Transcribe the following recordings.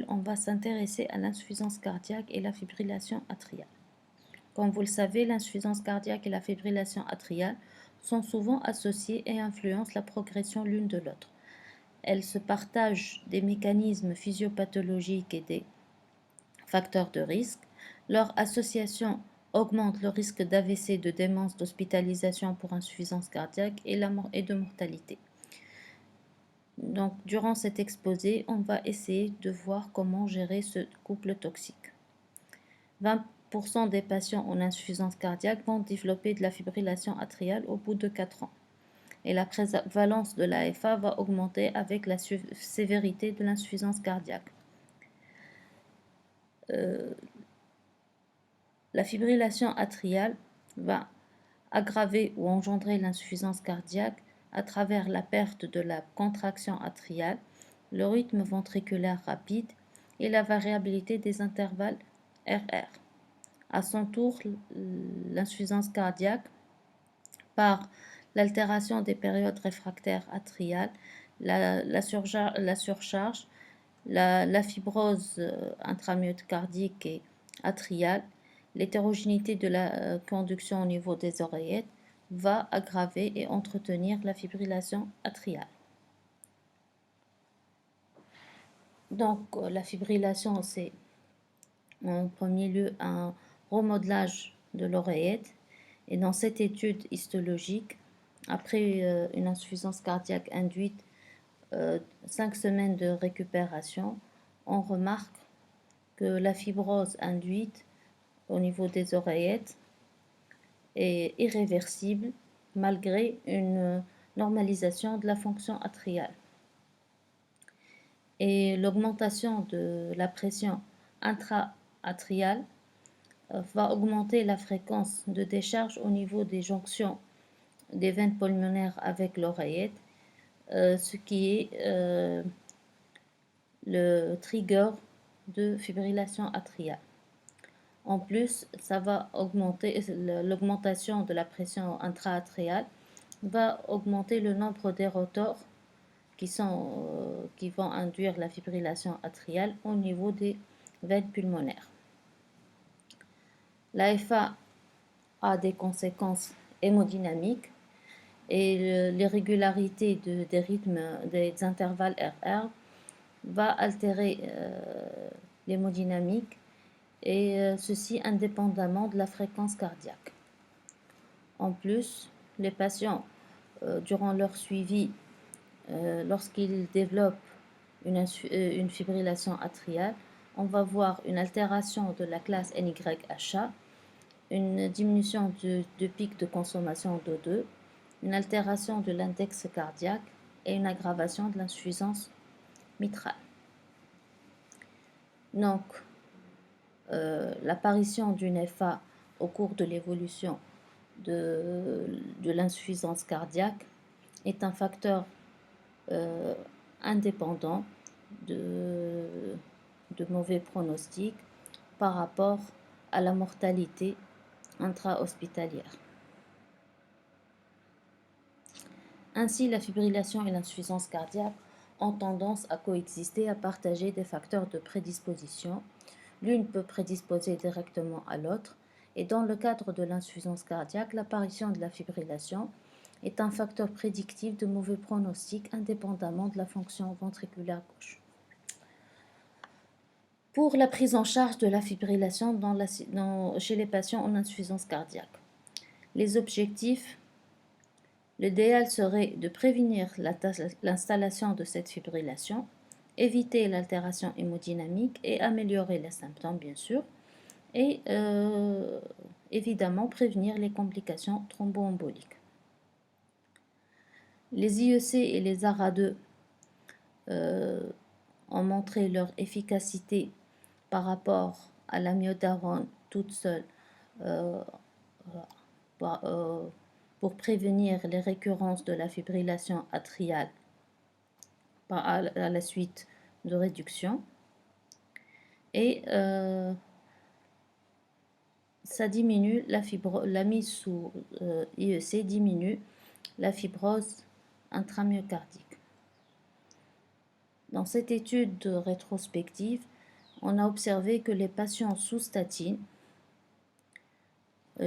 On va s'intéresser à l'insuffisance cardiaque et la fibrillation atriale. Comme vous le savez, l'insuffisance cardiaque et la fibrillation atriale sont souvent associées et influencent la progression l'une de l'autre. Elles se partagent des mécanismes physiopathologiques et des facteurs de risque. Leur association augmente le risque d'AVC, de démence, d'hospitalisation pour insuffisance cardiaque et de mortalité. Donc, durant cet exposé, on va essayer de voir comment gérer ce couple toxique. 20% des patients en insuffisance cardiaque vont développer de la fibrillation atriale au bout de 4 ans. Et la prévalence de l'AFA va augmenter avec la sévérité de l'insuffisance cardiaque. La fibrillation atriale va aggraver ou engendrer l'insuffisance cardiaque à travers la perte de la contraction atriale, le rythme ventriculaire rapide et la variabilité des intervalles RR. À son tour, l'insuffisance cardiaque, par l'altération des périodes réfractaires atriales, la surcharge, la fibrose intramyocardique et atriale, l'hétérogénéité de la conduction au niveau des oreillettes va aggraver et entretenir la fibrillation atriale. Donc, la fibrillation, c'est en premier lieu un remodelage de l'oreillette. Et dans cette étude histologique, après une insuffisance cardiaque induite, 5 semaines de récupération, on remarque que la fibrose induite au niveau des oreillettes est irréversible malgré une normalisation de la fonction atriale. Et l'augmentation de la pression intra-atriale va augmenter la fréquence de décharge au niveau des jonctions des veines pulmonaires avec l'oreillette, ce qui est le trigger de fibrillation atriale. En plus, ça va augmenter l'augmentation de la pression intra-atriale va augmenter le nombre des rotors qui vont induire la fibrillation atriale au niveau des veines pulmonaires. L'AFA a des conséquences hémodynamiques et l'irrégularité des rythmes des intervalles RR va altérer l'hémodynamique et ceci indépendamment de la fréquence cardiaque. En plus, les patients, durant leur suivi, lorsqu'ils développent une fibrillation atriale, on va voir une altération de la classe NYHA, une diminution de pic de consommation d'O2, une altération de l'index cardiaque et une aggravation de l'insuffisance mitrale. Donc, l'apparition d'une FA au cours de l'évolution de l'insuffisance cardiaque est un facteur indépendant de mauvais pronostics par rapport à la mortalité intra-hospitalière. Ainsi, la fibrillation et l'insuffisance cardiaque ont tendance à coexister, à partager des facteurs de prédisposition. L'une peut prédisposer directement à l'autre, et dans le cadre de l'insuffisance cardiaque, l'apparition de la fibrillation est un facteur prédictif de mauvais pronostic indépendamment de la fonction ventriculaire gauche. Pour la prise en charge de la fibrillation chez les patients en insuffisance cardiaque, les objectifs, l'idéal serait de prévenir l'installation de cette fibrillation, éviter l'altération hémodynamique et améliorer les symptômes, bien sûr, et évidemment prévenir les complications thromboemboliques. Les IEC et les ARA2 ont montré leur efficacité par rapport à l'amiodarone toute seule pour prévenir les récurrences de la fibrillation atriale à la suite de réduction. Et ça diminue la mise sous IEC diminue la fibrose intramyocardique. Dans cette étude rétrospective, on a observé que les patients sous statine,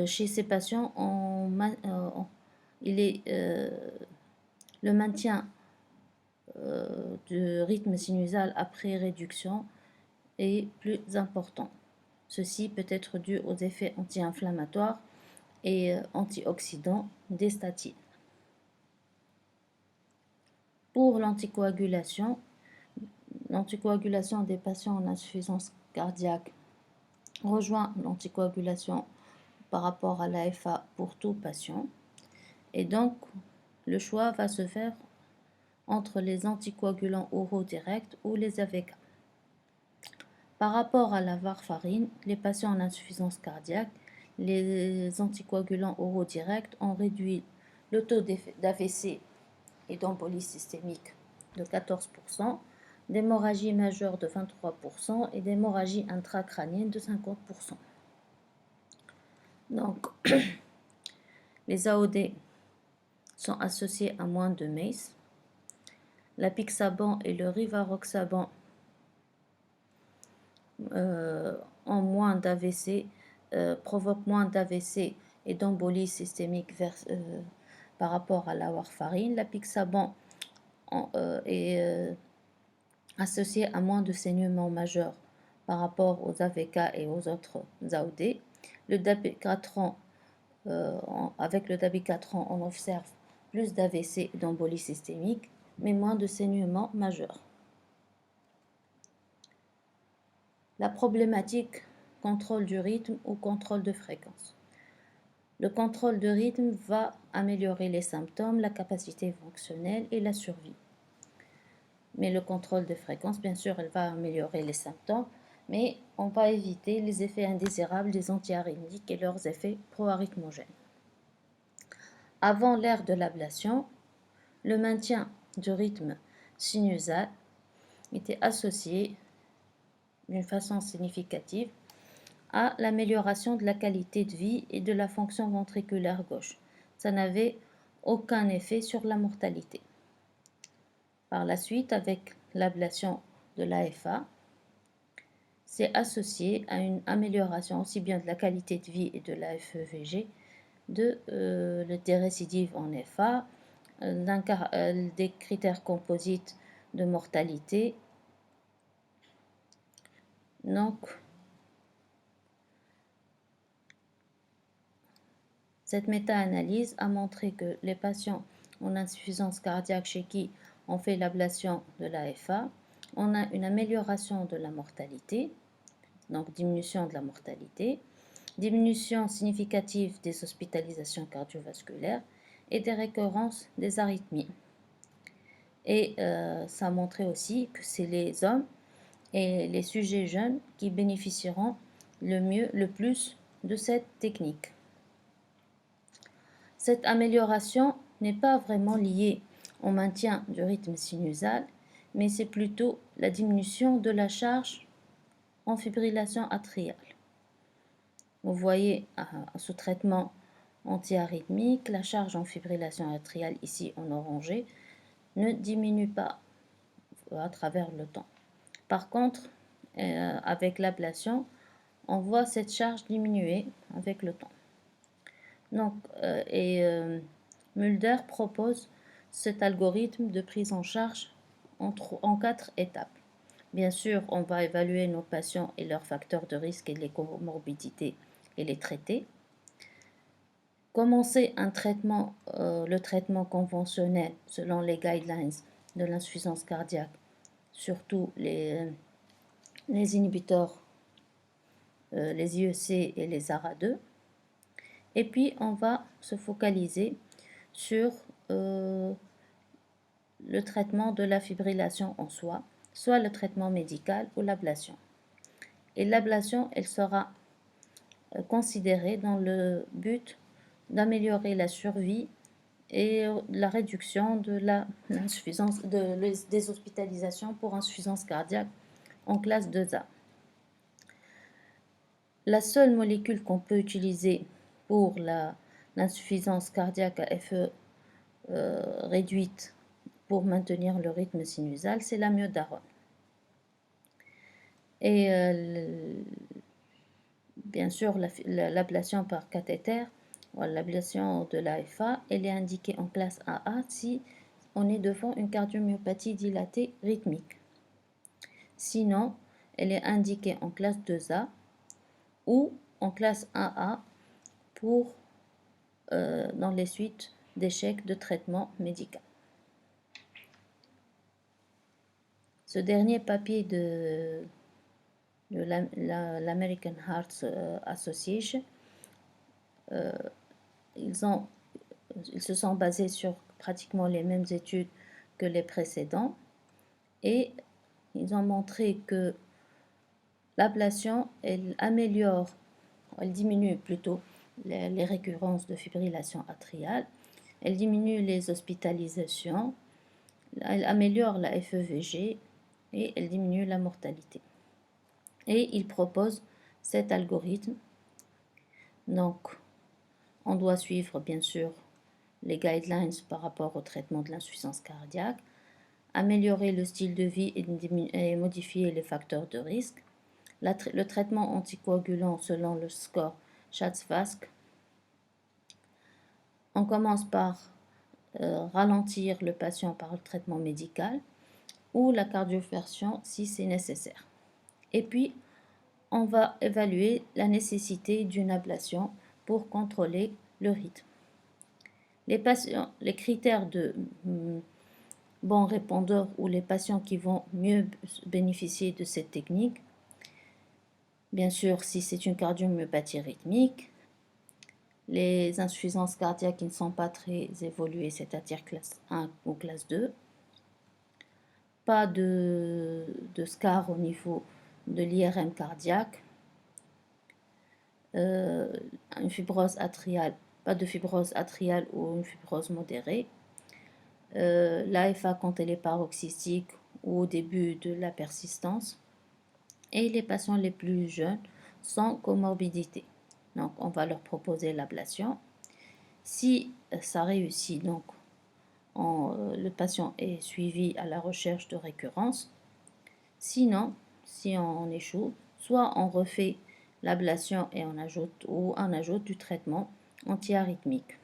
chez ces patients, le maintien du rythme sinusal après réduction est plus important. Ceci peut être dû aux effets anti-inflammatoires et antioxydants des statines. Pour l'anticoagulation des patients en insuffisance cardiaque rejoint l'anticoagulation par rapport à l'AFA pour tout patient. Et donc, le choix va se faire entre les anticoagulants oraux directs ou les AVK. Par rapport à la warfarine, les patients en insuffisance cardiaque, les anticoagulants oraux directs ont réduit le taux d'AVC et d'embolie systémique de 14%, d'hémorragie majeure de 23% et d'hémorragie intracrânienne de 50%. Donc, les AOD sont associés à moins de MACE. L'apixaban et le rivaroxaban ont moins d'AVC, provoquent moins d'AVC et d'embolie systémique par rapport à la warfarine. L'apixaban est associé à moins de saignements majeurs par rapport aux AVK et aux autres AOD. Le dabigatran, avec le dabigatran, on observe plus d'AVC et d'embolie systémique, mais moins de saignements majeurs. La problématique contrôle du rythme ou contrôle de fréquence. Le contrôle de rythme va améliorer les symptômes, la capacité fonctionnelle et la survie. Mais le contrôle de fréquence, bien sûr, elle va améliorer les symptômes, mais on va éviter les effets indésirables des antiarythmiques et leurs effets proarythmogènes. Avant l'ère de l'ablation, le maintien du rythme sinusal était associé d'une façon significative à l'amélioration de la qualité de vie et de la fonction ventriculaire gauche. Ça n'avait aucun effet sur la mortalité. Par la suite, avec l'ablation de l'AFA, c'est associé à une amélioration aussi bien de la qualité de vie et de la FEVG, des récidives en FA, des critères composites de mortalité. Donc, cette méta-analyse a montré que les patients en insuffisance cardiaque chez qui on fait l'ablation de l'AFA, on a une amélioration de la mortalité, donc diminution de la mortalité, diminution significative des hospitalisations cardiovasculaires et des récurrences des arythmies. Et ça a montré aussi que c'est les hommes et les sujets jeunes qui bénéficieront le plus de cette technique. Cette amélioration n'est pas vraiment liée au maintien du rythme sinusal, mais c'est plutôt la diminution de la charge en fibrillation atriale. Vous voyez, sous traitement antiarythmique, la charge en fibrillation atriale, ici en orangé, ne diminue pas à travers le temps. Par contre, avec l'ablation, on voit cette charge diminuer avec le temps. Donc, Mulder propose cet algorithme de prise en charge en 4 étapes. Bien sûr, on va évaluer nos patients et leurs facteurs de risque et les comorbidités et les traiter. Commencer le traitement conventionnel selon les guidelines de l'insuffisance cardiaque, surtout les inhibiteurs, les IEC et les ARA2. Et puis, on va se focaliser sur le traitement de la fibrillation en soi, soit le traitement médical ou l'ablation. Et l'ablation, elle sera considérée dans le but d'améliorer la survie et la réduction de l'insuffisance des hospitalisations pour insuffisance cardiaque en classe 2A. La seule molécule qu'on peut utiliser pour l'insuffisance cardiaque à FE réduite pour maintenir le rythme sinusal, c'est l'amiodarone. Et bien sûr, l'ablation par cathéter, ou l'ablation de l'AFA, elle est indiquée en classe AA si on est devant une cardiomyopathie dilatée rythmique. Sinon, elle est indiquée en classe 2A ou en classe AA pour dans les suites d'échecs de traitement médical. Ce dernier papier de l'American Heart Association, ils se sont basés sur pratiquement les mêmes études que les précédents et ils ont montré que l'ablation, elle améliore, elle diminue plutôt les récurrences de fibrillation atriale, elle diminue les hospitalisations, elle améliore la FEVG et elle diminue la mortalité. Et il propose cet algorithme. Donc, on doit suivre bien sûr les guidelines par rapport au traitement de l'insuffisance cardiaque, améliorer le style de vie et modifier les facteurs de risque, le traitement anticoagulant selon le score Schatz-Vask. On commence par ralentir le patient par le traitement médical ou la cardioversion si c'est nécessaire. Et puis, on va évaluer la nécessité d'une ablation pour contrôler le rythme. Les critères de bons répondeurs ou les patients qui vont mieux bénéficier de cette technique, bien sûr, si c'est une cardiomyopathie rythmique, les insuffisances cardiaques qui ne sont pas très évoluées, c'est-à-dire classe 1 ou classe 2, pas de scar au niveau de l'IRM cardiaque, une fibrose atriale, pas de fibrose atriale ou une fibrose modérée, l'AFA quand elle est paroxystique ou au début de la persistance, et les patients les plus jeunes sans comorbidité. Donc, on va leur proposer l'ablation. Si ça réussit, donc, le patient est suivi à la recherche de récurrence. Sinon, si on échoue, soit on refait l'ablation et on ajoute du traitement antiarythmique.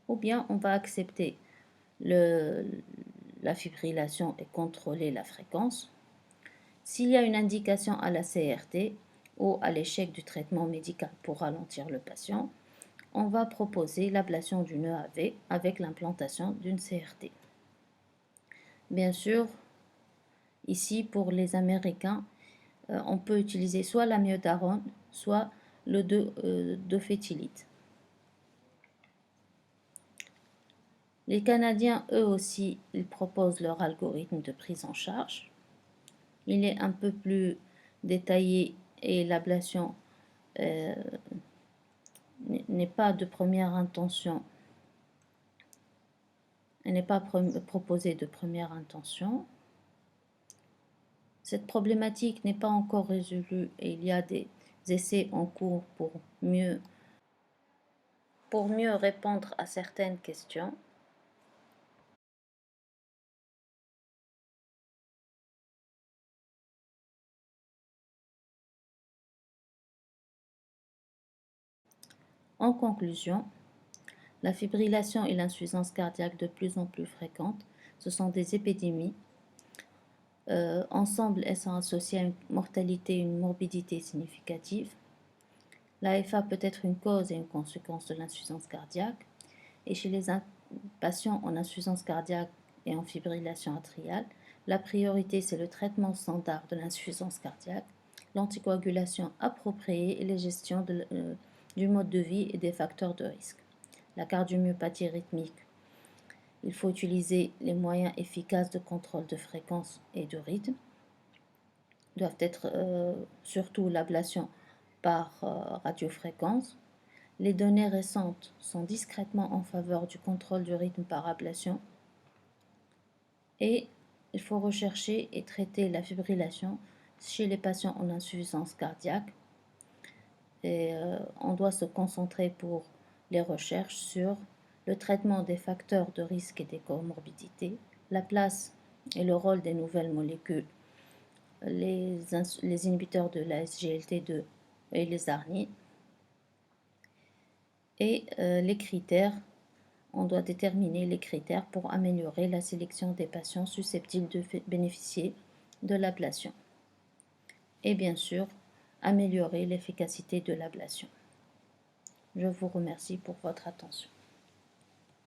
Ou bien on va accepter la fibrillation et contrôler la fréquence. S'il y a une indication à la CRT ou à l'échec du traitement médical pour ralentir le patient, on va proposer l'ablation d'une EAV avec l'implantation d'une CRT. Bien sûr, ici pour les Américains, on peut utiliser soit l'amiodarone, soit le dofétilide. Les Canadiens, eux aussi, ils proposent leur algorithme de prise en charge. Il est un peu plus détaillé et l'ablation n'est pas de première intention. Elle n'est pas proposée de première intention. Cette problématique n'est pas encore résolue et il y a des essais en cours pour mieux répondre à certaines questions. En conclusion, la fibrillation et l'insuffisance cardiaque de plus en plus fréquentes, ce sont des épidémies. Ensemble, elles sont associées à une mortalité et une morbidité significative. L'AFA peut être une cause et une conséquence de l'insuffisance cardiaque. Et chez les patients en insuffisance cardiaque et en fibrillation atriale, la priorité, c'est le traitement standard de l'insuffisance cardiaque, l'anticoagulation appropriée et la gestion du mode de vie et des facteurs de risque. La cardiomyopathie rythmique, il faut utiliser les moyens efficaces de contrôle de fréquence et de rythme. Doivent être surtout l'ablation par radiofréquence. Les données récentes sont discrètement en faveur du contrôle du rythme par ablation. Et il faut rechercher et traiter la fibrillation chez les patients en insuffisance cardiaque. Et on doit se concentrer pour les recherches sur le traitement des facteurs de risque et des comorbidités, la place et le rôle des nouvelles molécules, les inhibiteurs de la SGLT2 et les ARNI, et les critères. On doit déterminer les critères pour améliorer la sélection des patients susceptibles de bénéficier de l'ablation. Et bien sûr, améliorer l'efficacité de l'ablation. Je vous remercie pour votre attention.